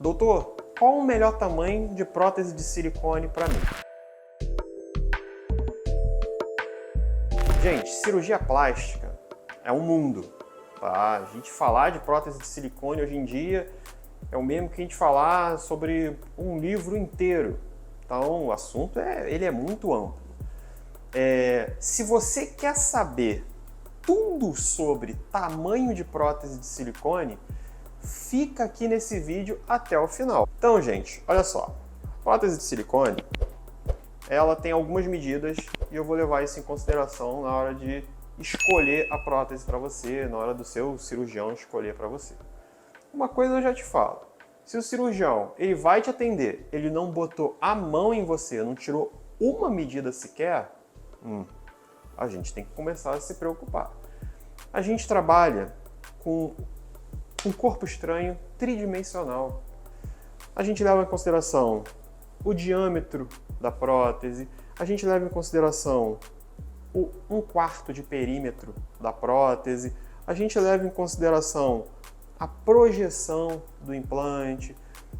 Doutor, qual o melhor tamanho de prótese de silicone para mim? Gente, cirurgia plástica é um mundo, tá? A gente falar de prótese de silicone hoje em dia é o mesmo que a gente falar sobre um livro inteiro. Então, o assunto ele é muito amplo. Se você quer saber tudo sobre tamanho de prótese de silicone, fica aqui nesse vídeo até o final. Então, gente, olha só. Prótese de silicone, ela tem algumas medidas e eu vou levar isso em consideração na hora de escolher a prótese para você, na hora do seu cirurgião escolher para você. Uma coisa eu já te falo. Se o cirurgião ele vai te atender, ele não botou a mão em você, não tirou uma medida sequer, a gente tem que começar a se preocupar. A gente trabalha com um corpo estranho tridimensional. A gente leva em consideração o diâmetro da prótese, a gente leva em consideração o 1/4 de perímetro da prótese, a gente leva em consideração a projeção do implante,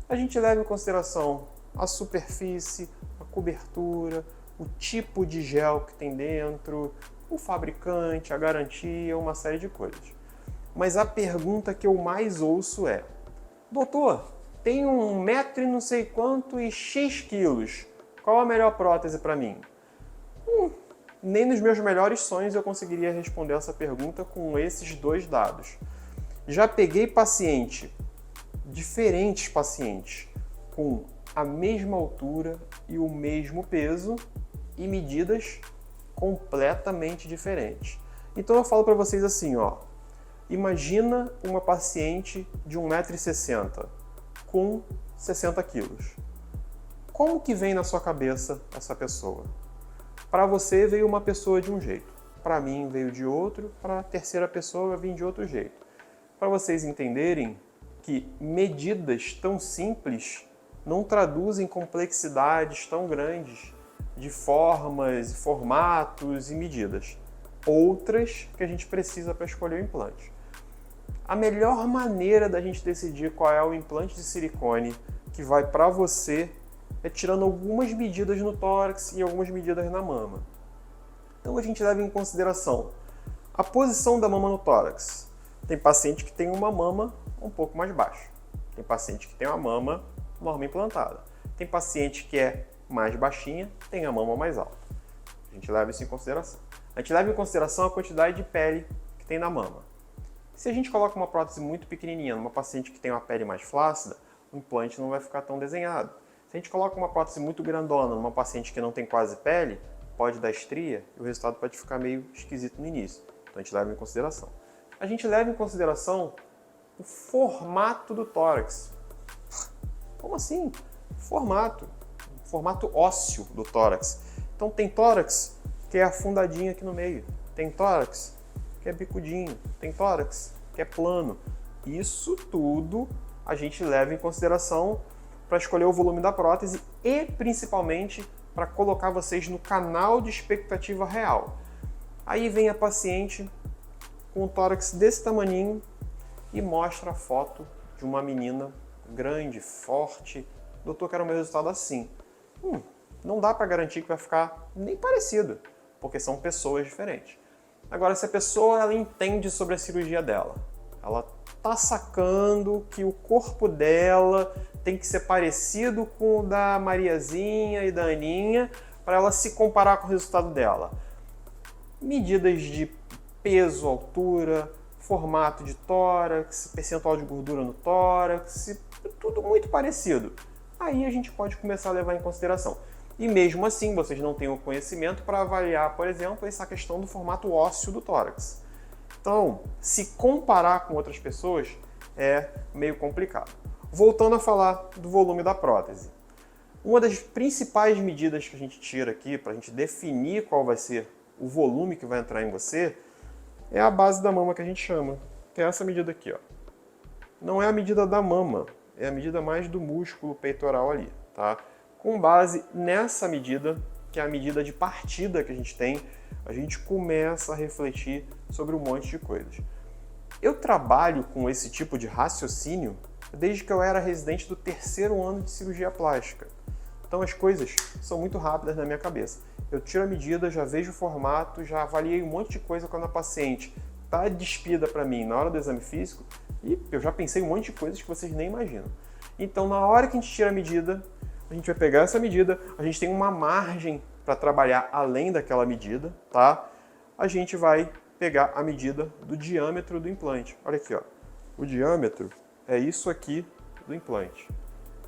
a gente leva em consideração a superfície, a cobertura, o tipo de gel que tem dentro, o fabricante, a garantia, uma série de coisas. Mas a pergunta que eu mais ouço é: doutor, tem 1 metro e não sei quanto e X quilos, qual a melhor prótese para mim? Nem nos meus melhores sonhos eu conseguiria responder essa pergunta com esses dois dados. Já peguei diferentes pacientes, com a mesma altura e o mesmo peso e medidas completamente diferentes. Então eu falo para vocês assim, ó. Imagina uma paciente de 1,60 m com 60 quilos. Como que vem na sua cabeça essa pessoa? Para você veio uma pessoa de um jeito, para mim veio de outro, para a terceira pessoa vai vir de outro jeito. Para vocês entenderem que medidas tão simples não traduzem complexidades tão grandes de formas, formatos e medidas. Outras que a gente precisa para escolher o implante. A melhor maneira da gente decidir qual é o implante de silicone que vai para você é tirando algumas medidas no tórax e algumas medidas na mama. Então a gente leva em consideração a posição da mama no tórax. Tem paciente que tem uma mama um pouco mais baixa. Tem paciente que tem uma mama norma implantada. Tem paciente que é mais baixinha, tem a mama mais alta. A gente leva isso em consideração. A gente leva em consideração a quantidade de pele que tem na mama. Se a gente coloca uma prótese muito pequenininha numa paciente que tem uma pele mais flácida, o implante não vai ficar tão desenhado. Se a gente coloca uma prótese muito grandona numa paciente que não tem quase pele, pode dar estria e o resultado pode ficar meio esquisito no início. Então a gente leva em consideração. A gente leva em consideração o formato do tórax. Como assim? Formato ósseo do tórax. Então tem tórax que é afundadinho aqui no meio, tem tórax que é bicudinho, tem tórax que é plano. Isso tudo a gente leva em consideração para escolher o volume da prótese e principalmente para colocar vocês no canal de expectativa real. Aí vem a paciente com o tórax desse tamaninho e mostra a foto de uma menina grande, forte. Doutor, quero o meu resultado assim. Não dá para garantir que vai ficar nem parecido, porque são pessoas diferentes. Agora, se a pessoa ela entende sobre a cirurgia dela, ela tá sacando que o corpo dela tem que ser parecido com o da Mariazinha e da Aninha para ela se comparar com o resultado dela. Medidas de peso, altura, formato de tórax, percentual de gordura no tórax, tudo muito parecido. Aí a gente pode começar a levar em consideração. E mesmo assim, vocês não têm o conhecimento para avaliar, por exemplo, essa questão do formato ósseo do tórax. Então, se comparar com outras pessoas é meio complicado. Voltando a falar do volume da prótese. Uma das principais medidas que a gente tira aqui para a gente definir qual vai ser o volume que vai entrar em você é a base da mama que a gente chama, que é essa medida aqui, ó. Não é a medida da mama, é a medida mais do músculo peitoral ali, tá? Com base nessa medida, que é a medida de partida que a gente começa a refletir sobre um monte de coisas. Eu trabalho com esse tipo de raciocínio desde que eu era residente do 3º ano de cirurgia plástica. Então as coisas são muito rápidas na minha cabeça. Eu tiro a medida, já vejo o formato, já avaliei um monte de coisa quando a paciente está despida para mim na hora do exame físico e eu já pensei um monte de coisas que vocês nem imaginam. Então na hora que a gente tira a medida, a gente vai pegar essa medida, a gente tem uma margem para trabalhar além daquela medida, tá? A gente vai pegar a medida do diâmetro do implante. Olha aqui, ó. O diâmetro é isso aqui do implante.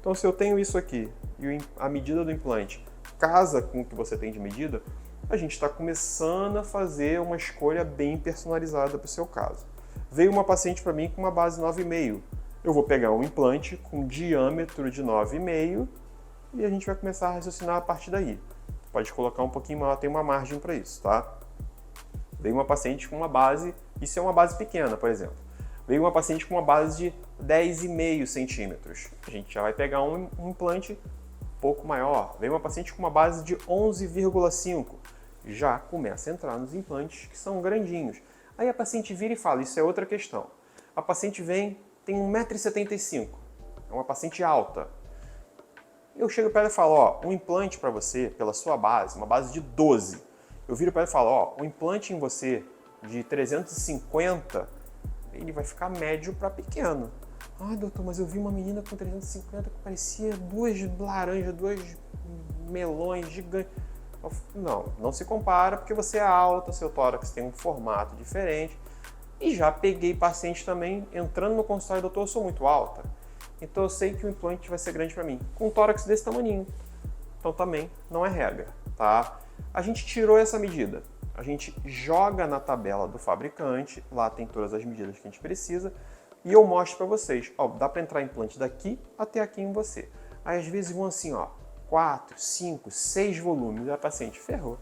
Então, se eu tenho isso aqui e a medida do implante casa com o que você tem de medida, a gente está começando a fazer uma escolha bem personalizada para o seu caso. Veio uma paciente para mim com uma base 9,5. Eu vou pegar um implante com diâmetro de 9,5 e a gente vai começar a raciocinar a partir daí. Pode colocar um pouquinho maior, tem uma margem para isso, tá? Veio uma paciente com uma base, isso é uma base pequena, por exemplo. Veio uma paciente com uma base de 10,5 centímetros. A gente já vai pegar um implante um pouco maior. Veio uma paciente com uma base de 11,5. Já começa a entrar nos implantes que são grandinhos. Aí a paciente vira e fala, isso é outra questão. A paciente vem, tem 1,75 m. É uma paciente alta. Eu chego para ela e falo, ó, um implante para você, pela sua base, uma base de 12. Eu viro para ela e falo, ó, um implante em você de 350, ele vai ficar médio para pequeno. Ah, doutor, mas eu vi uma menina com 350 que parecia duas laranjas, duas melões gigantes. Não se compara porque você é alta, seu tórax tem um formato diferente. E já peguei paciente também entrando no consultório, doutor, eu sou muito alta. Então eu sei que o implante vai ser grande para mim, com um tórax desse tamaninho. Então também não é regra, tá? A gente tirou essa medida, a gente joga na tabela do fabricante, lá tem todas as medidas que a gente precisa, e eu mostro para vocês, ó, dá para entrar implante daqui até aqui em você. Aí às vezes vão assim, ó, 4, 5, 6 volumes, a paciente ferrou.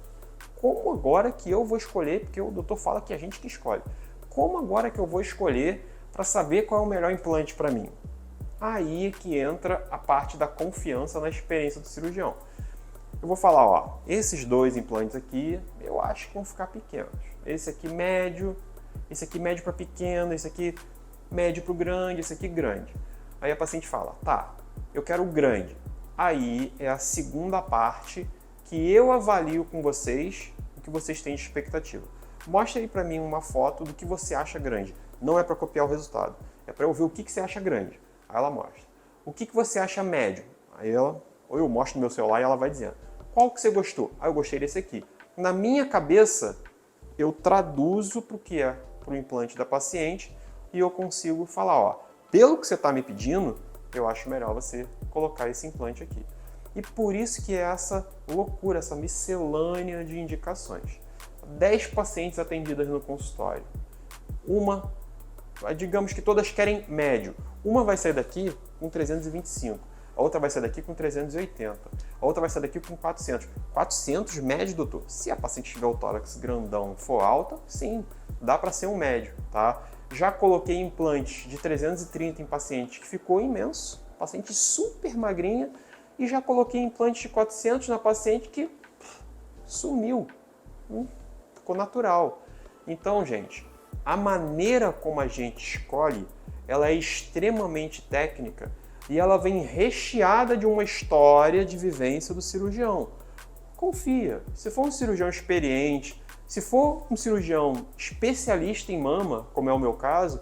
Como agora que eu vou escolher, porque o doutor fala que é a gente que escolhe, como agora que eu vou escolher para saber qual é o melhor implante para mim? Aí é que entra a parte da confiança na experiência do cirurgião. Eu vou falar, ó, esses dois implantes aqui, eu acho que vão ficar pequenos. Esse aqui médio para pequeno, esse aqui médio para o grande, esse aqui grande. Aí a paciente fala, tá, eu quero o grande. Aí é a segunda parte que eu avalio com vocês o que vocês têm de expectativa. Mostra aí para mim uma foto do que você acha grande. Não é para copiar o resultado, é para eu ver o que você acha grande. Aí ela mostra. O que você acha médio? Aí ela, ou eu mostro no meu celular e ela vai dizendo. Qual que você gostou? Ah, eu gostei desse aqui. Na minha cabeça, eu traduzo para o que é para o implante da paciente e eu consigo falar, ó, pelo que você está me pedindo, eu acho melhor você colocar esse implante aqui. E por isso que é essa loucura, essa miscelânea de indicações. 10 pacientes atendidas no consultório. Digamos que todas querem médio. Uma vai sair daqui com 325, a outra vai sair daqui com 380, a outra vai sair daqui com 400. 400 médio, doutor? Se a paciente tiver o tórax grandão for alta, sim, dá para ser um médio, tá? Já coloquei implantes de 330 em paciente que ficou imenso, paciente super magrinha, e já coloquei implantes de 400 na paciente que sumiu, ficou natural. Então, gente, a maneira como a gente escolhe, ela é extremamente técnica e ela vem recheada de uma história de vivência do cirurgião. Confia, se for um cirurgião experiente, se for um cirurgião especialista em mama, como é o meu caso,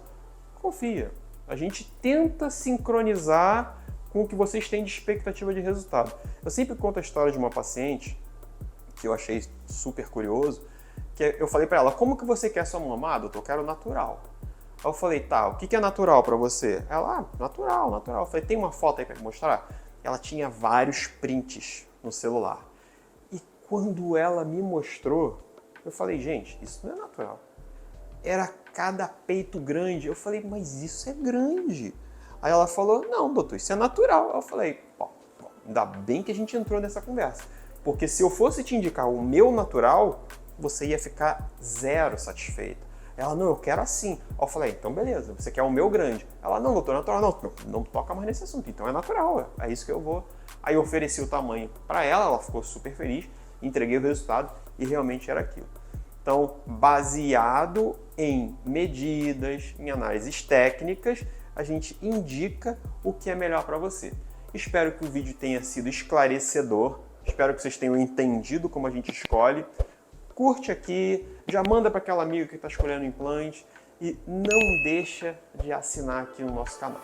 confia. A gente tenta sincronizar com o que vocês têm de expectativa de resultado. Eu sempre conto a história de uma paciente que eu achei super curioso, que eu falei para ela, como que você quer sua mama? Ah, doutor, eu quero natural. Aí eu falei, tá, o que é natural para você? Ela, natural. Eu falei, tem uma foto aí para mostrar? Ela tinha vários prints no celular. E quando ela me mostrou, eu falei, gente, isso não é natural. Era cada peito grande. Eu falei, mas isso é grande. Aí ela falou, não, doutor, isso é natural. Eu falei, bom, ainda bem que a gente entrou nessa conversa. Porque se eu fosse te indicar o meu natural, você ia ficar zero satisfeita. Ela, não, eu quero assim. Eu falei, então beleza, você quer o meu grande. Ela, não, doutor, natural não toca mais nesse assunto, então é natural, é isso que eu vou. Aí eu ofereci o tamanho para ela ficou super feliz, entreguei o resultado e realmente era aquilo. Então, baseado em medidas, em análises técnicas, a gente indica o que é melhor para você. Espero que o vídeo tenha sido esclarecedor, espero que vocês tenham entendido como a gente escolhe. Curte aqui, já manda para aquela amiga que está escolhendo implante e não deixa de assinar aqui no nosso canal.